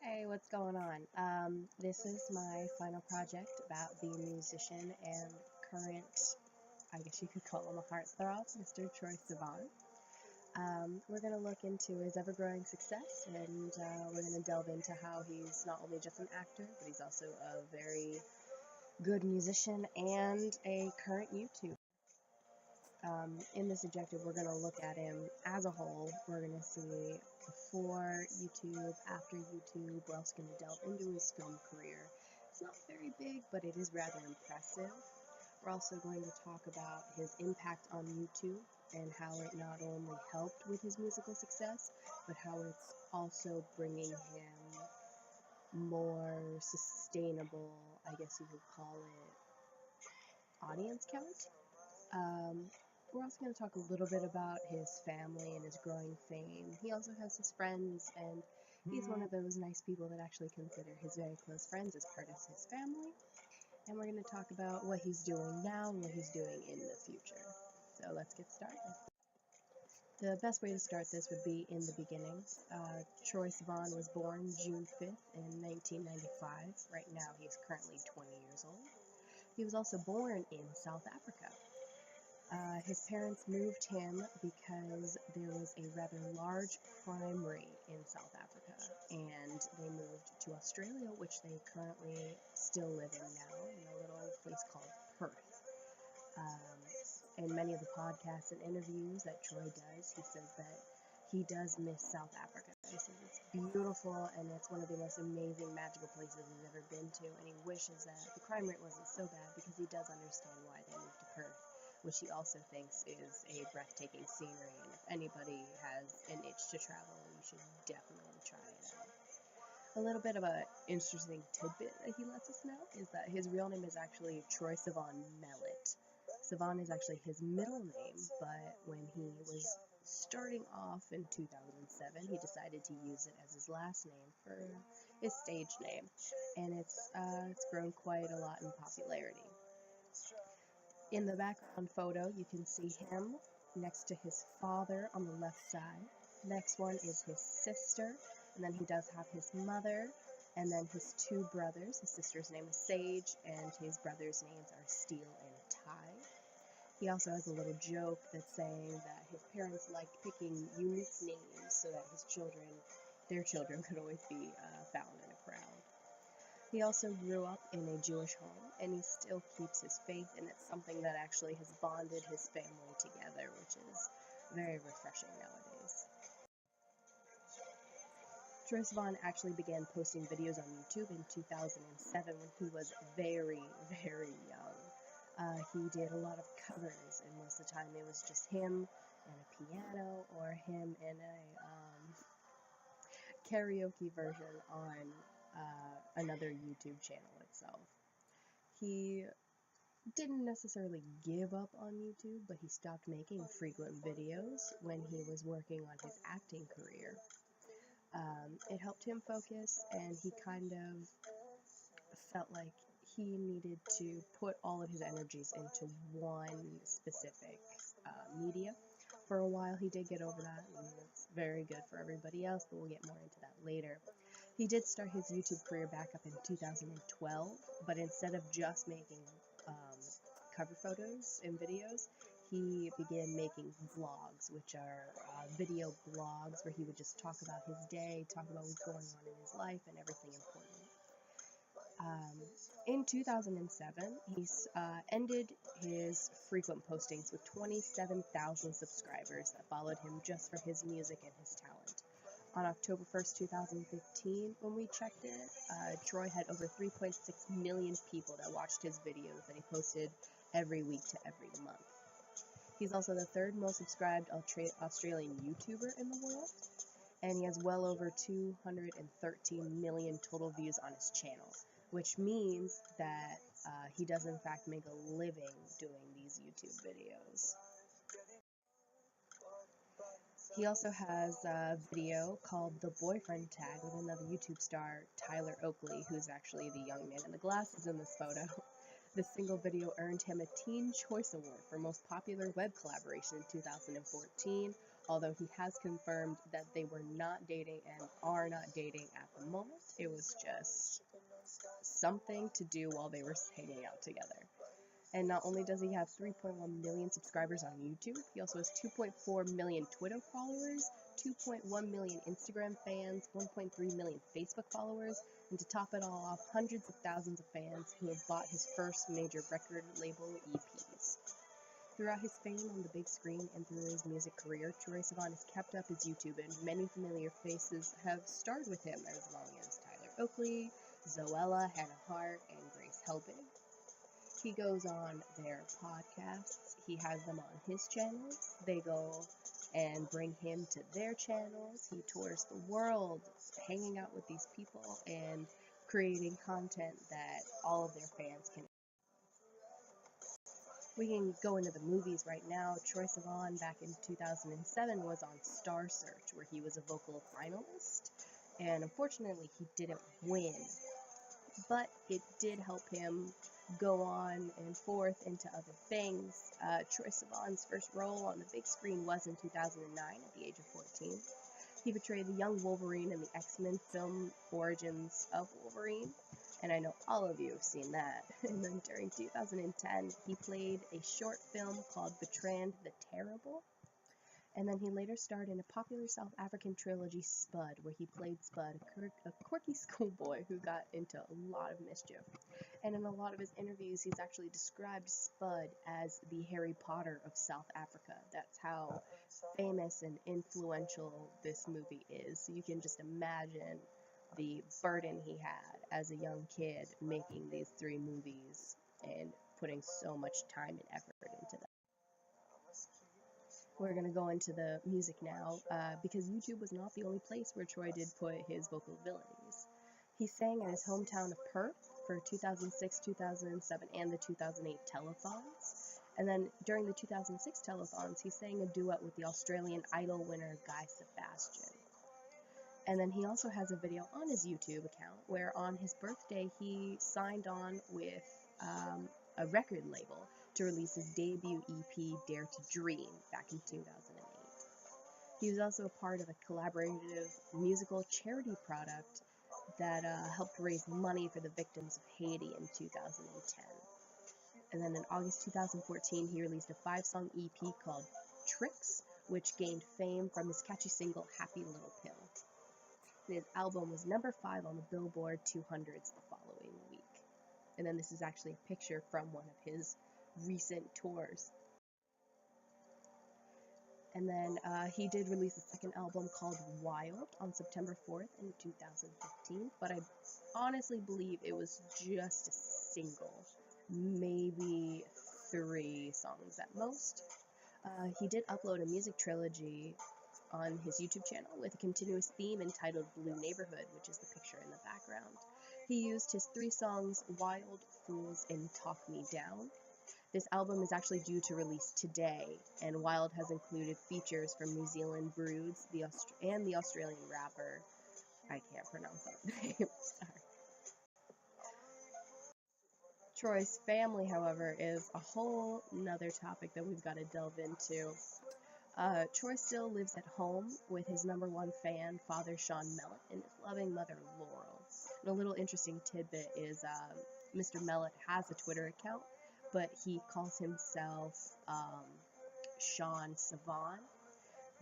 Hey, what's going on? This is my final project about the musician and current, I guess you could call him a heartthrob, Mr. Troye Sivan. We're going to look into his ever-growing success, and we're going to delve into how he's not only just an actor, but he's also a very good musician and a current YouTuber. In this objective, we're going to look at him as a whole. We're going to see before YouTube, after YouTube. We're also going to delve into his film career. It's not very big, but it is rather impressive. We're also going to talk about his impact on YouTube and how it not only helped with his musical success, but how it's also bringing him more sustainable, I guess you could call it, audience count. We're also going to talk a little bit about his family and his growing fame. He also has his friends, and he's one of those nice people that actually consider his very close friends as part of his family. And we're going to talk about what he's doing now and what he's doing in the future. So let's get started. The best way to start this would be in the beginning. Troye Sivan was born June 5th in 1995. Right now he's currently 20 years old. He was also born in South Africa. His parents moved him because there was a rather large crime rate in South Africa, and they moved to Australia, which they currently still live in now, in a little place called Perth. In many of the podcasts and interviews that Troye does, he says that he does miss South Africa. He says it's beautiful, and it's one of the most amazing, magical places he's ever been to, and he wishes that the crime rate wasn't so bad because he does understand why they moved to Perth, which he also thinks is a breathtaking scenery, and if anybody has an itch to travel, you should definitely try it out. A little bit of an interesting tidbit that he lets us know is that his real name is actually Troye Sivan Mellett. Sivan is actually his middle name, but when he was starting off in 2007, he decided to use it as his last name for his stage name, and it's grown quite a lot in popularity. In the background photo, you can see him next to his father on the left side. Next one is his sister, and then he does have his mother, and then his two brothers. His sister's name is Sage, and his brothers' names are Steele and Ty. He also has a little joke that's saying that his parents liked picking unique names so that their children could always be found in a crowd. He also grew up in a Jewish home, and he still keeps his faith, and it's something that actually has bonded his family together, which is very refreshing nowadays. Troye Sivan actually began posting videos on YouTube in 2007 when he was very, very young. He did a lot of covers, and most of the time it was just him and a piano or him and a karaoke version on another YouTube channel itself. He didn't necessarily give up on YouTube, but he stopped making frequent videos when he was working on his acting career. It helped him focus, and he kind of felt like he needed to put all of his energies into one specific media. For a while, he did get over that, and it's very good for everybody else, but we'll get more into that later. He did start his YouTube career back up in 2012, but instead of just making cover photos and videos, he began making vlogs, which are video blogs where he would just talk about his day, talk about what's going on in his life, and everything important. In 2007, he ended his frequent postings with 27,000 subscribers that followed him just for his music and his talent. On October 1st, 2015, when we checked it, Troye had over 3.6 million people that watched his videos that he posted every week to every month. He's also the third most subscribed Australian YouTuber in the world, and he has well over 213 million total views on his channel, which means that he does in fact make a living doing these YouTube videos. He also has a video called The Boyfriend Tag with another YouTube star, Tyler Oakley, who's actually the young man in the glasses in this photo. This single video earned him a Teen Choice Award for Most Popular Web Collaboration in 2014, although he has confirmed that they were not dating and are not dating at the moment. It was just something to do while they were hanging out together. And not only does he have 3.1 million subscribers on YouTube, he also has 2.4 million Twitter followers, 2.1 million Instagram fans, 1.3 million Facebook followers, and to top it all off, hundreds of thousands of fans who have bought his first major record label EPs. Throughout his fame on the big screen and through his music career, Troye Sivan has kept up his YouTube, and many familiar faces have starred with him, as long as Tyler Oakley, Zoella, Hannah Hart, and Grace Helbig. He goes on their podcasts. He has them on his channels. They go and bring him to their channels. He tours the world, hanging out with these people and creating content that all of their fans can. We can go into the movies right now. Troye Sivan back in 2007 was on Star Search, where he was a vocal finalist, and unfortunately he didn't win, but it did help him go on and forth into other things. Troye Sivan's first role on the big screen was in 2009 at the age of 14. He portrayed the young Wolverine in the X-Men film Origins of Wolverine, and I know all of you have seen that. And then during 2010, he played a short film called Bertrand the Terrible. And then he later starred in a popular South African trilogy, Spud, where he played Spud, a quirky schoolboy who got into a lot of mischief. And in a lot of his interviews, he's actually described Spud as the Harry Potter of South Africa. That's how famous and influential this movie is. So you can just imagine the burden he had as a young kid making these 3 movies and putting so much time and effort into them. We're going to go into the music now, because YouTube was not the only place where Troye did put his vocal abilities. He sang in his hometown of Perth for 2006, 2007, and the 2008 telethons. And then during the 2006 telethons, he sang a duet with the Australian Idol winner Guy Sebastian. And then he also has a video on his YouTube account where on his birthday he signed on with a record label to release his debut EP, Dare to Dream, back in 2008. He was also a part of a collaborative musical charity product that helped raise money for the victims of Haiti in 2010. And then in August 2014, he released a 5-song EP called Tricks, which gained fame from his catchy single, Happy Little Pill. And his album was number 5 on the Billboard 200s the following week. And then this is actually a picture from one of his recent tours. And then he did release a second album called Wild on September 4th in 2015, but I honestly believe it was just a single, maybe 3 songs at most. He did upload a music trilogy on his YouTube channel with a continuous theme entitled Blue Neighborhood, which is the picture in the background. He used his 3 songs, Wild, Fools, and Talk Me Down. This album is actually due to release today, and Wild has included features from New Zealand Broods and the Australian rapper, I can't pronounce that name, sorry. Troye's family, however, is a whole nother topic that we've got to delve into. Troye still lives at home with his #1 fan, Father Sean Mellett, and his loving mother, Laurel. And a little interesting tidbit is Mr. Mellett has a Twitter account, but he calls himself Sean Sivan,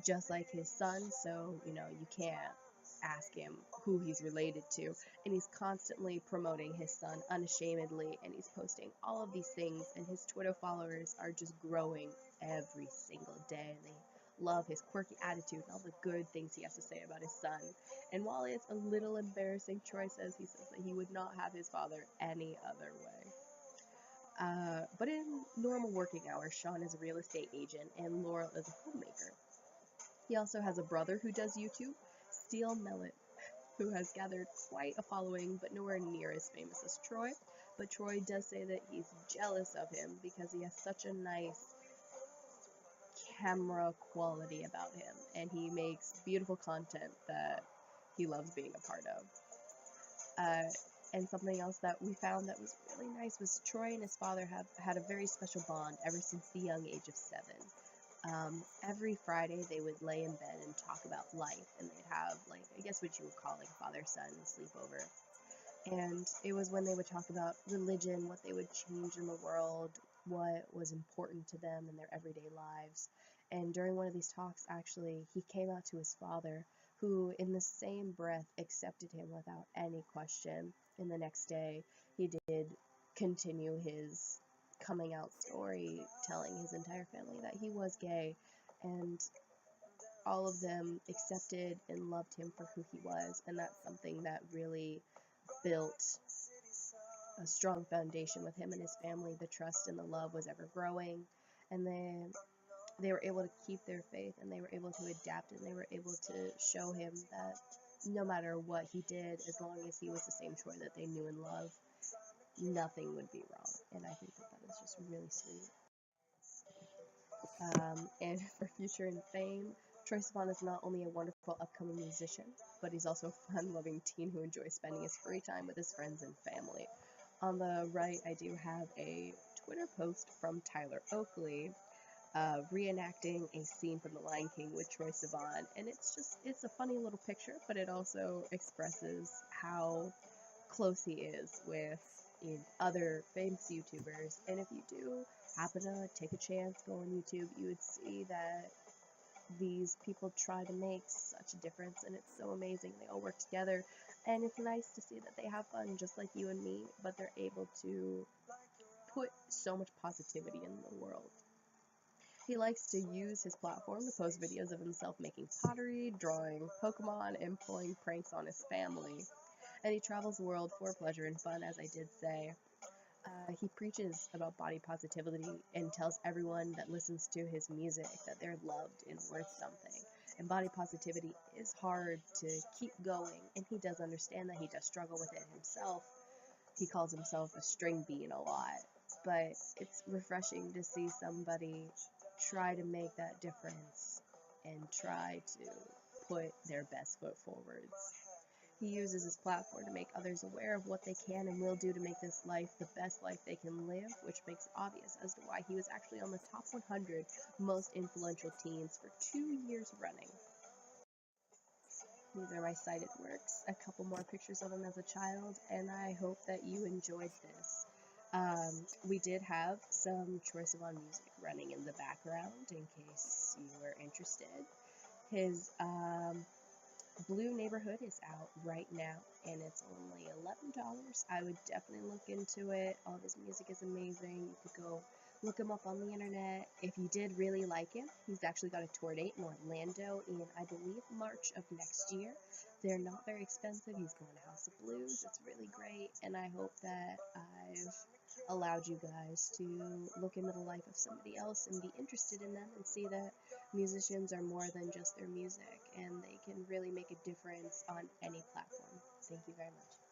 just like his son, so, you can't ask him who he's related to, and he's constantly promoting his son unashamedly, and he's posting all of these things, and his Twitter followers are just growing every single day, and they love his quirky attitude and all the good things he has to say about his son. And while it's a little embarrassing, Troye says that he would not have his father any other way. But in normal working hours, Sean is a real estate agent and Laurel is a homemaker. He also has a brother who does YouTube, Steele Mellett, who has gathered quite a following, but nowhere near as famous as Troye. But Troye does say that he's jealous of him because he has such a nice camera quality about him, and he makes beautiful content that he loves being a part of. And something else that we found that was really nice was Troye and his father have had a very special bond ever since the young age of 7. Every Friday they would lay in bed and talk about life, and they'd have, like, I guess what you would call like father-son sleepover. And it was when they would talk about religion, what they would change in the world, what was important to them in their everyday lives. And during one of these talks, actually, he came out to his father, who in the same breath accepted him without any question. And the next day, he did continue his coming out story, telling his entire family that he was gay, and all of them accepted and loved him for who he was. And that's something that really built a strong foundation with him and his family. The trust and the love was ever growing, and then they were able to keep their faith, and they were able to adapt, and they were able to show him that no matter what he did, as long as he was the same Troy that they knew and loved, nothing would be wrong. And I think that that is just really sweet. And for future and fame, Troye Sivan is not only a wonderful upcoming musician, but he's also a fun-loving teen who enjoys spending his free time with his friends and family. On the right, I do have a Twitter post from Tyler Oakley, reenacting a scene from The Lion King with Troye Sivan, and it's a funny little picture, but it also expresses how close he is with other famous YouTubers. And if you do happen to take a chance, go on YouTube, you would see that these people try to make such a difference, and it's so amazing. They all work together, and it's nice to see that they have fun just like you and me, but they're able to put so much positivity in the world. He likes to use his platform to post videos of himself making pottery, drawing Pokemon, and pulling pranks on his family. And he travels the world for pleasure and fun, as I did say. He preaches about body positivity and tells everyone that listens to his music that they're loved and worth something. And body positivity is hard to keep going, and he does understand that. He does struggle with it himself. He calls himself a string bean a lot, but it's refreshing to see somebody try to make that difference and try to put their best foot forward. He uses his platform to make others aware of what they can and will do to make this life the best life they can live, which makes it obvious as to why he was actually on the top 100 most influential teens for 2 years running. These are my cited works, a couple more pictures of him as a child, and I hope that you enjoyed this. We did have some Troye Sivan music running in the background in case you were interested. His Blue Neighborhood is out right now, and it's only $11. I would definitely look into it. All of his music is amazing. You could go look him up on the internet. If you did really like him, he's actually got a tour date in Orlando in, I believe, March of next year. They're not very expensive. He's going to House of Blues. It's really great, and I hope that I've allowed you guys to look into the life of somebody else and be interested in them and see that musicians are more than just their music, and they can really make a difference on any platform. Thank you very much.